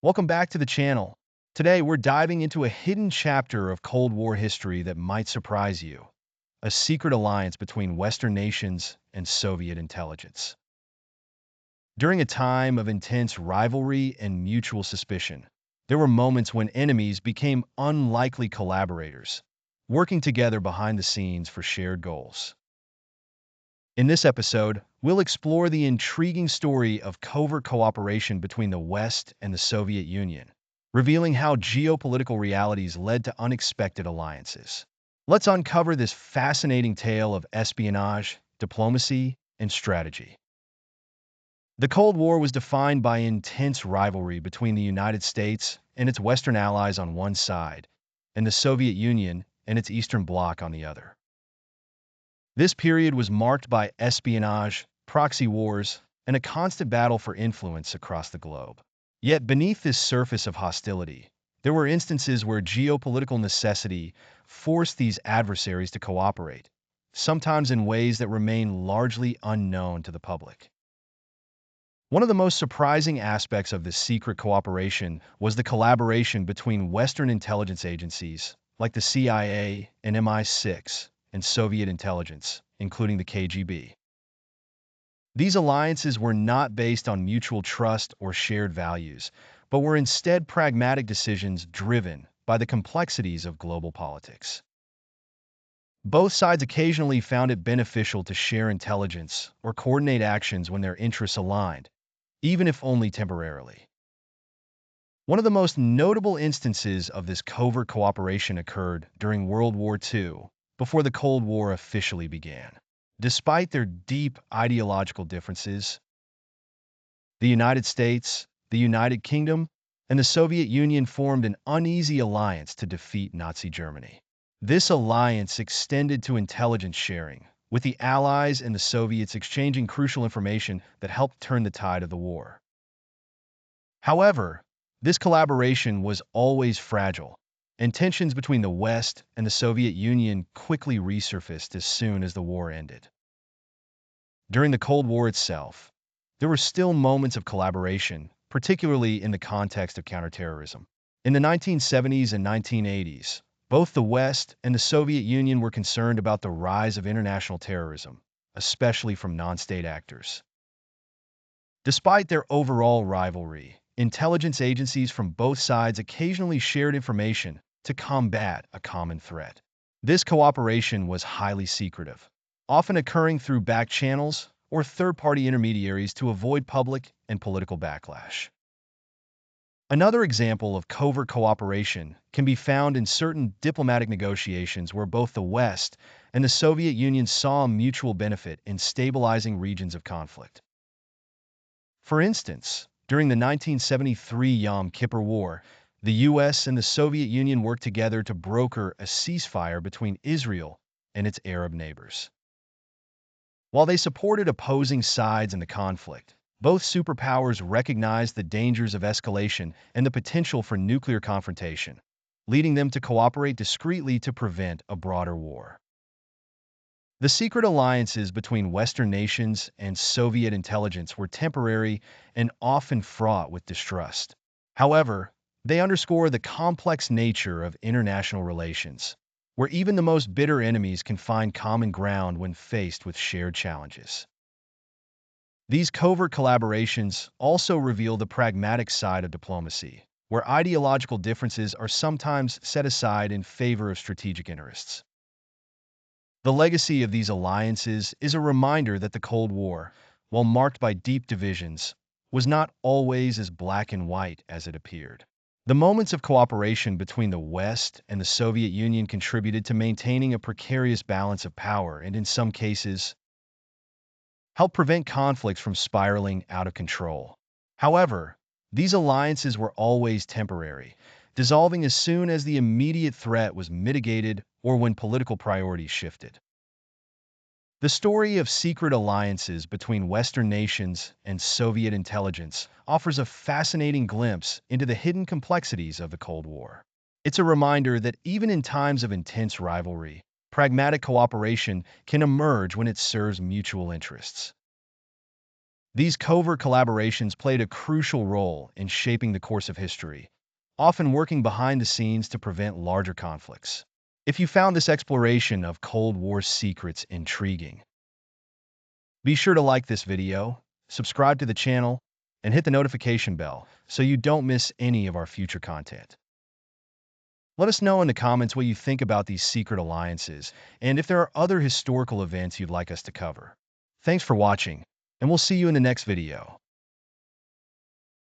Welcome back to the channel. Today, we're diving into a hidden chapter of Cold War history that might surprise you. A secret alliance between Western nations and Soviet intelligence. During a time of intense rivalry and mutual suspicion, there were moments when enemies became unlikely collaborators, working together behind the scenes for shared goals. In this episode, we'll explore the intriguing story of covert cooperation between the West and the Soviet Union, revealing how geopolitical realities led to unexpected alliances. Let's uncover this fascinating tale of espionage, diplomacy, and strategy. The Cold War was defined by intense rivalry between the United States and its Western allies on one side, and the Soviet Union and its Eastern Bloc on the other. This period was marked by espionage, proxy wars, and a constant battle for influence across the globe. Yet beneath this surface of hostility, there were instances where geopolitical necessity forced these adversaries to cooperate, sometimes in ways that remain largely unknown to the public. One of the most surprising aspects of this secret cooperation was the collaboration between Western intelligence agencies, like the CIA and MI6, and Soviet intelligence, including the KGB. These alliances were not based on mutual trust or shared values, but were instead pragmatic decisions driven by the complexities of global politics. Both sides occasionally found it beneficial to share intelligence or coordinate actions when their interests aligned, even if only temporarily. One of the most notable instances of this covert cooperation occurred during World War II, before the Cold War officially began. Despite their deep ideological differences, the United States, the United Kingdom, and the Soviet Union formed an uneasy alliance to defeat Nazi Germany. This alliance extended to intelligence sharing, with the Allies and the Soviets exchanging crucial information that helped turn the tide of the war. However, this collaboration was always fragile, and tensions between the West and the Soviet Union quickly resurfaced as soon as the war ended. During the Cold War itself, there were still moments of collaboration, particularly in the context of counterterrorism. In the 1970s and 1980s, both the West and the Soviet Union were concerned about the rise of international terrorism, especially from non-state actors. Despite their overall rivalry, intelligence agencies from both sides occasionally shared information to combat a common threat. This cooperation was highly secretive, often occurring through back channels or third-party intermediaries to avoid public and political backlash. Another example of covert cooperation can be found in certain diplomatic negotiations where both the West and the Soviet Union saw a mutual benefit in stabilizing regions of conflict. For instance, during the 1973 Yom Kippur War, the U.S. and the Soviet Union worked together to broker a ceasefire between Israel and its Arab neighbors. While they supported opposing sides in the conflict, both superpowers recognized the dangers of escalation and the potential for nuclear confrontation, leading them to cooperate discreetly to prevent a broader war. The secret alliances between Western nations and Soviet intelligence were temporary and often fraught with distrust. However, they underscore the complex nature of international relations, where even the most bitter enemies can find common ground when faced with shared challenges. These covert collaborations also reveal the pragmatic side of diplomacy, where ideological differences are sometimes set aside in favor of strategic interests. The legacy of these alliances is a reminder that the Cold War, while marked by deep divisions, was not always as black and white as it appeared. The moments of cooperation between the West and the Soviet Union contributed to maintaining a precarious balance of power and, in some cases, helped prevent conflicts from spiraling out of control. However, these alliances were always temporary, dissolving as soon as the immediate threat was mitigated or when political priorities shifted. The story of secret alliances between Western nations and Soviet intelligence offers a fascinating glimpse into the hidden complexities of the Cold War. It's a reminder that even in times of intense rivalry, pragmatic cooperation can emerge when it serves mutual interests. These covert collaborations played a crucial role in shaping the course of history, often working behind the scenes to prevent larger conflicts. If you found this exploration of Cold War secrets intriguing, be sure to like this video, subscribe to the channel, and hit the notification bell so you don't miss any of our future content. Let us know in the comments what you think about these secret alliances and if there are other historical events you'd like us to cover. Thanks for watching, and we'll see you in the next video.